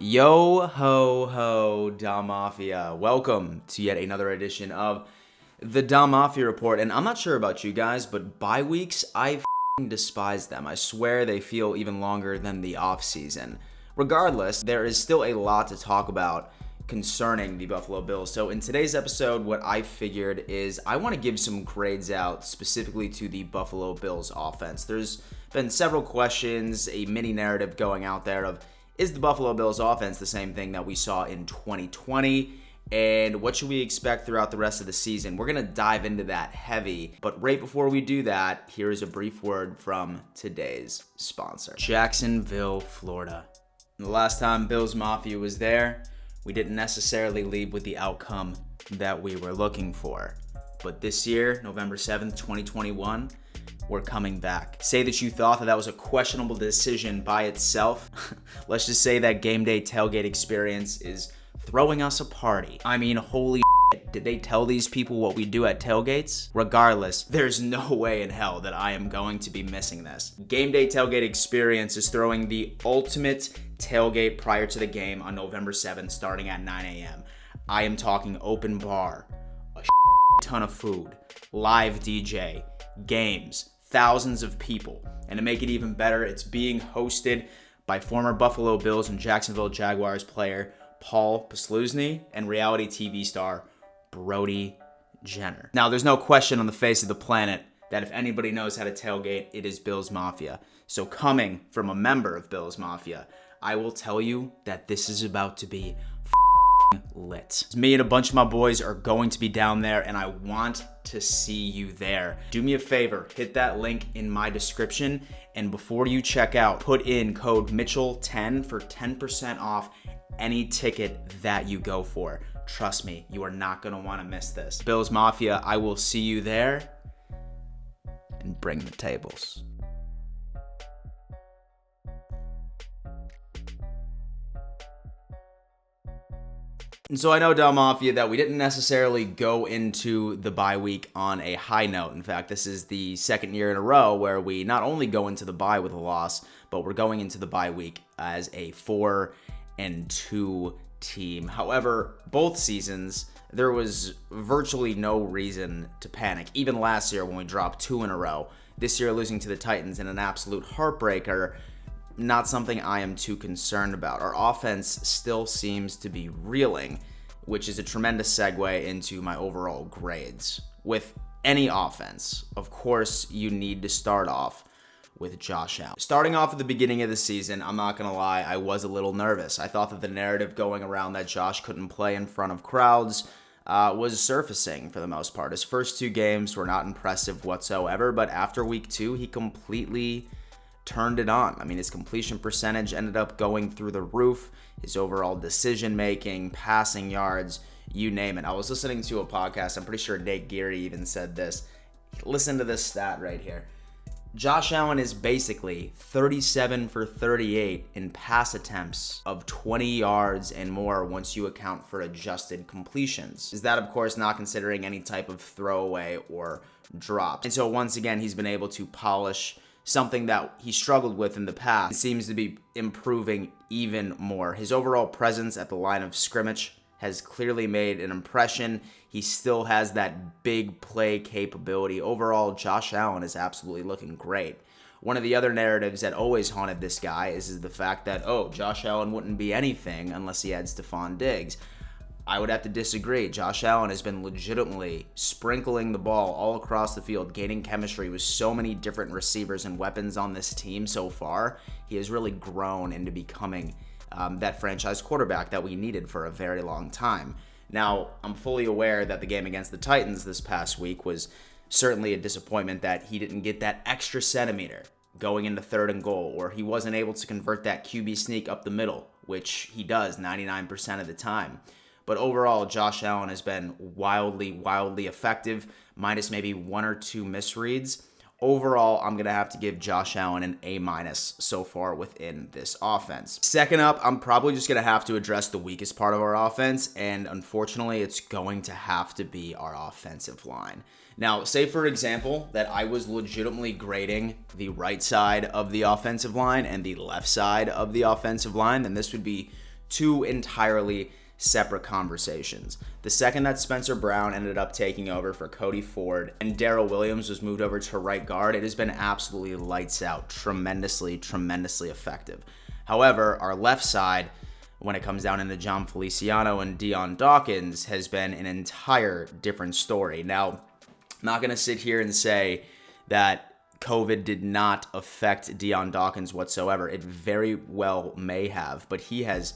Yo ho ho, Dom Mafia. Welcome to yet another edition of the Dom Mafia Report. And I'm not sure about you guys, but bye weeks, I despise them. I swear they feel even longer than the off season. Regardless, there is still a lot to talk about concerning the Buffalo Bills. So in today's episode, what I figured is I want to give some grades out specifically to the Buffalo Bills offense. There's been several questions, a mini narrative going out there of, is the Buffalo Bills offense the same thing that we saw in 2020? And what should we expect throughout the rest of the season? We're going to dive into that heavy. But right before we do that, here is a brief word from today's sponsor. Jacksonville, Florida. The last time Bills Mafia was there, we didn't necessarily leave with the outcome that we were looking for. But this year, November 7th, 2021, we're coming back. Say that you thought that was a questionable decision by itself. Let's just say that game day tailgate experience is throwing us a party. I mean, holy shit, did they tell these people what we do at tailgates? Regardless, there's no way in hell that I am going to be missing this. Game day tailgate experience is throwing the ultimate tailgate prior to the game on November 7th starting at 9 a.m. I am talking open bar, a ton of food, live DJ, games, thousands of people. And to make it even better, it's being hosted by former Buffalo Bills and Jacksonville Jaguars player Paul Posluszny and reality TV star Brody Jenner. Now, there's no question on the face of the planet that if anybody knows how to tailgate, it is Bills Mafia. So coming from a member of Bills Mafia, I will tell you that this is about to be lit. Me and a bunch of my boys are going to be down there, and I want to see you there. Do me a favor, hit that link in my description, and before you check out, put in code Mitchell10 for 10% off any ticket that you go for. Trust me, you are not going to want to miss this. Bills Mafia, I will see you there, and bring the tables. And so I know, Del Mafia, that we didn't necessarily go into the bye week on a high note. In fact, this is the second year in a row where we not only go into the bye with a loss, but we're going into the bye week as a 4-2 team. However, both seasons, there was virtually no reason to panic. Even last year when we dropped 2 in a row, this year losing to the Titans in an absolute heartbreaker, not something I am too concerned about. Our offense still seems to be reeling, which is a tremendous segue into my overall grades. With any offense, of course, you need to start off with Josh Allen. Starting off at the beginning of the season, I'm not going to lie, I was a little nervous. I thought that the narrative going around that Josh couldn't play in front of crowds was surfacing for the most part. His first 2 games were not impressive whatsoever, but after week 2, he completely turned it on. I mean, his completion percentage ended up going through the roof. His overall decision making, passing yards, you name it. I was listening to a podcast. I'm pretty sure Nate Geary even said this. Listen to this stat right here. Josh Allen is basically 37 for 38 in pass attempts of 20 yards and more once you account for adjusted completions. Is that, of course, not considering any type of throwaway or drop. And so once again, he's been able to polish something that he struggled with in the past. It seems to be improving even more. His overall presence at the line of scrimmage has clearly made an impression. He still has that big play capability. Overall, Josh Allen is absolutely looking great. One of the other narratives that always haunted this guy is the fact that, Josh Allen wouldn't be anything unless he had Stephon Diggs. I would have to disagree. Josh Allen has been legitimately sprinkling the ball all across the field, gaining chemistry with so many different receivers and weapons on this team so far. He has really grown into becoming that franchise quarterback that we needed for a very long time. Now, I'm fully aware that the game against the Titans this past week was certainly a disappointment that he didn't get that extra centimeter going into 3rd and goal, or he wasn't able to convert that QB sneak up the middle, which he does 99% of the time. But overall, Josh Allen has been wildly effective, minus maybe 1 or 2 misreads. Overall, I'm going to have to give Josh Allen an A- so far within this offense. Second up, I'm probably just going to have to address the weakest part of our offense, and unfortunately, it's going to have to be our offensive line. Now, say for example that I was legitimately grading the right side of the offensive line and the left side of the offensive line, then this would be two entirely separate conversations. The second that Spencer Brown ended up taking over for Cody Ford and Darrell Williams was moved over to right guard, it has been absolutely lights out, tremendously effective. However, our left side, when it comes down into Jon Feliciano and Dion Dawkins, has been an entire different story. Now, I'm not going to sit here and say that COVID did not affect Dion Dawkins whatsoever. It very well may have, but he has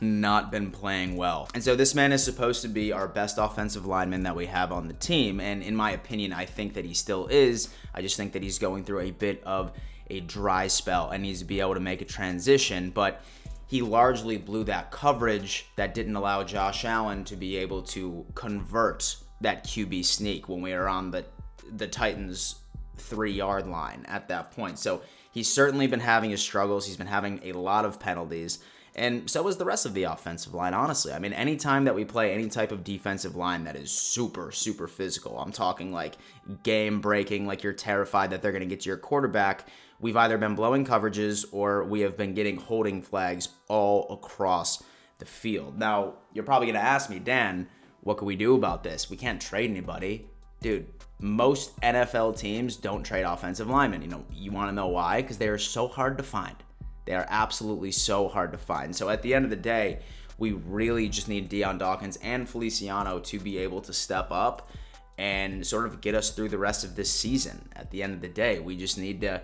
not been playing well. And so this man is supposed to be our best offensive lineman that we have on the team. And in my opinion, I think that he still is. I just think that he's going through a bit of a dry spell and needs to be able to make a transition. But he largely blew that coverage that didn't allow Josh Allen to be able to convert that QB sneak when we were on the Titans' 3-yard line at that point. So he's certainly been having his struggles. He's been having a lot of penalties. And so is the rest of the offensive line, honestly. I mean, anytime that we play any type of defensive line that is super physical, I'm talking like game-breaking, like you're terrified that they're going to get to your quarterback, we've either been blowing coverages or we have been getting holding flags all across the field. Now, you're probably going to ask me, Dan, what can we do about this? We can't trade anybody. Dude, most NFL teams don't trade offensive linemen. You want to know why? Because they are so hard to find. They are absolutely so hard to find. So at the end of the day, we really just need Dion Dawkins and Feliciano to be able to step up and sort of get us through the rest of this season. At the end of the day, we just need to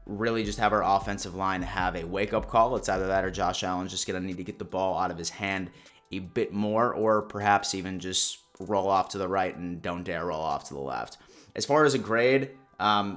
really just have our offensive line have a wake-up call. It's either that or Josh Allen's just going to need to get the ball out of his hand a bit more, or perhaps even just roll off to the right and don't dare roll off to the left. As far as a grade,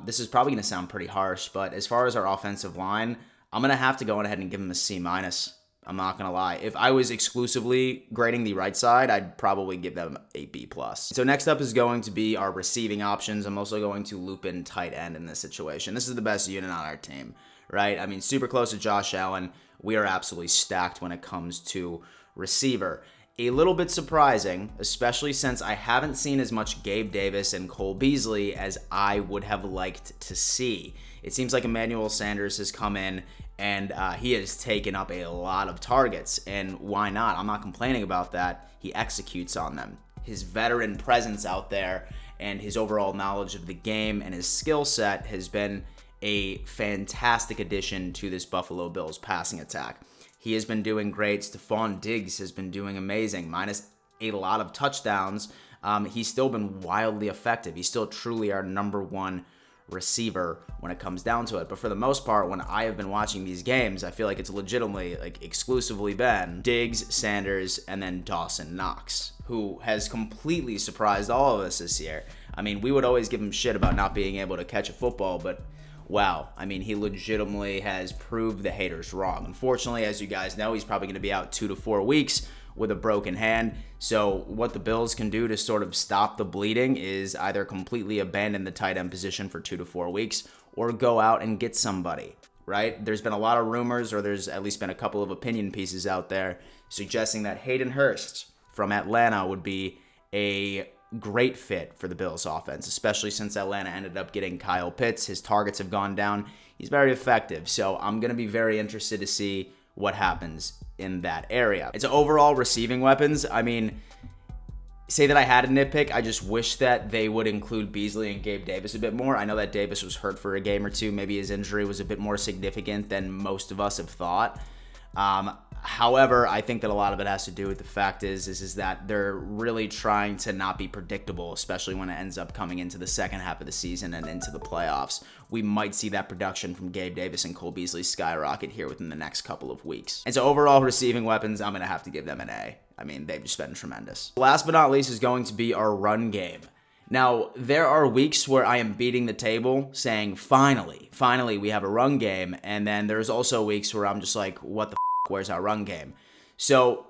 this is probably going to sound pretty harsh, but as far as our offensive line, I'm going to have to go ahead and give him a C-. I'm not going to lie. If I was exclusively grading the right side, I'd probably give them a B+. So next up is going to be our receiving options. I'm also going to loop in tight end in this situation. This is the best unit on our team, right? I mean, super close to Josh Allen. We are absolutely stacked when it comes to receiver. A little bit surprising, especially since I haven't seen as much Gabe Davis and Cole Beasley as I would have liked to see. It seems like Emmanuel Sanders has come in and he has taken up a lot of targets, and why not? I'm not complaining about that. He executes on them. His veteran presence out there and his overall knowledge of the game and his skill set has been a fantastic addition to this Buffalo Bills passing attack. He has been doing great. Stephon Diggs has been doing amazing, minus a lot of touchdowns. He's still been wildly effective. He's still truly our number one receiver when it comes down to it. But for the most part, when I have been watching these games, I feel like it's legitimately, like, exclusively been Diggs, Sanders, and then Dawson Knox, who has completely surprised all of us this year. I mean, we would always give him shit about not being able to catch a football, but wow, I mean, he legitimately has proved the haters wrong. Unfortunately, as you guys know, he's probably going to be out 2 to 4 weeks with a broken hand. So what the Bills can do to sort of stop the bleeding is either completely abandon the tight end position for 2 to 4 weeks or go out and get somebody, right? There's been a lot of rumors, or there's at least been a couple of opinion pieces out there suggesting that Hayden Hurst from Atlanta would be a great fit for the Bills offense, especially since Atlanta ended up getting Kyle Pitts. His targets have gone down. He's very effective. So I'm going to be very interested to see what happens in that area. It's overall receiving weapons. I mean, say that I had a nitpick, I just wish that they would include Beasley and Gabe Davis a bit more. I know that Davis was hurt for a game or two. Maybe his injury was a bit more significant than most of us have thought. However, I think that a lot of it has to do with the fact is that they're really trying to not be predictable, especially when it ends up coming into the second half of the season and into the playoffs. We might see that production from Gabe Davis and Cole Beasley skyrocket here within the next couple of weeks. And so overall receiving weapons, I'm going to have to give them an A. I mean, they've just been tremendous. Last but not least is going to be our run game. Now, there are weeks where I am beating the table saying, finally, we have a run game. And then there's also weeks where I'm just like, what the f***, where's our run game? So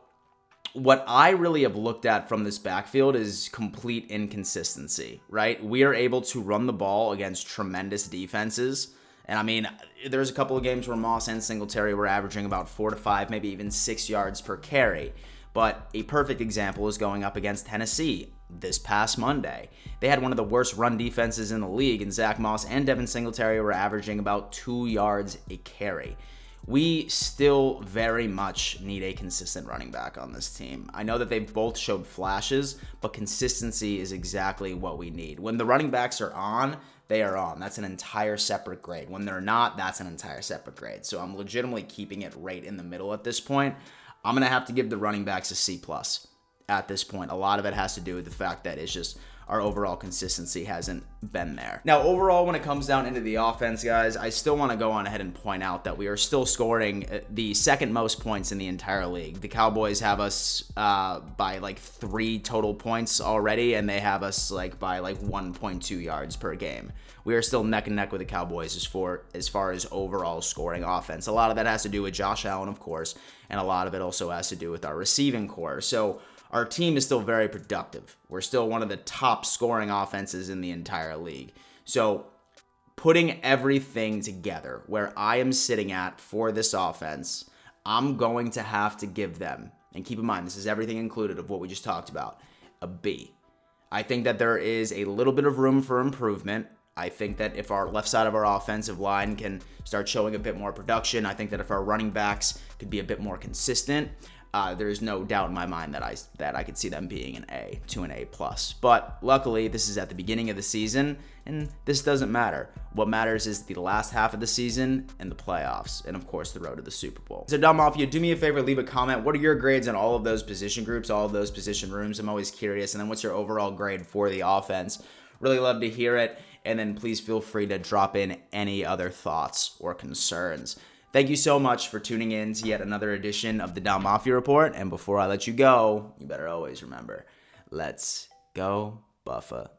what I really have looked at from this backfield is complete inconsistency, right? We are able to run the ball against tremendous defenses. And I mean, there's a couple of games where Moss and Singletary were averaging about 4 to 5, maybe even 6 yards per carry. But a perfect example is going up against Tennessee this past Monday. They had one of the worst run defenses in the league, and Zach Moss and Devin Singletary were averaging about 2 yards a carry. we still very much need a consistent running back on this team. I know that they both showed flashes, but consistency is exactly what we need. When the running backs are on, they are on. That's an entire separate grade. When they're not, that's an entire separate grade. So I'm legitimately keeping it right in the middle at this point. I'm going to have to give the running backs a C+ at this point. A lot of it has to do with the fact that it's just our overall consistency hasn't been there. Now, overall, when it comes down into the offense, guys, I still want to go on ahead and point out that we are still scoring the second most points in the entire league. The Cowboys have us by like 3 total points already, and they have us like by like 1.2 yards per game. We are still neck and neck with the Cowboys as far as overall scoring offense. A lot of that has to do with Josh Allen, of course, and a lot of it also has to do with our receiving core. So our team is still very productive. We're still one of the top scoring offenses in the entire league. So putting everything together where I am sitting at for this offense, I'm going to have to give them, and keep in mind, this is everything included of what we just talked about, a B. I think that there is a little bit of room for improvement. I think that if our left side of our offensive line can start showing a bit more production, I think that if our running backs could be a bit more consistent, there's no doubt in my mind that I could see them being an A to an A+. But luckily, this is at the beginning of the season, and this doesn't matter. What matters is the last half of the season and the playoffs, and of course, the road to the Super Bowl. So, Dom Mafia, do me a favor, leave a comment. What are your grades on all of those position groups, all of those position rooms? I'm always curious. And then what's your overall grade for the offense? Really love to hear it. And then please feel free to drop in any other thoughts or concerns. Thank you so much for tuning in to yet another edition of the Dom Mafia Report. And before I let you go, you better always remember, let's go Buffalo.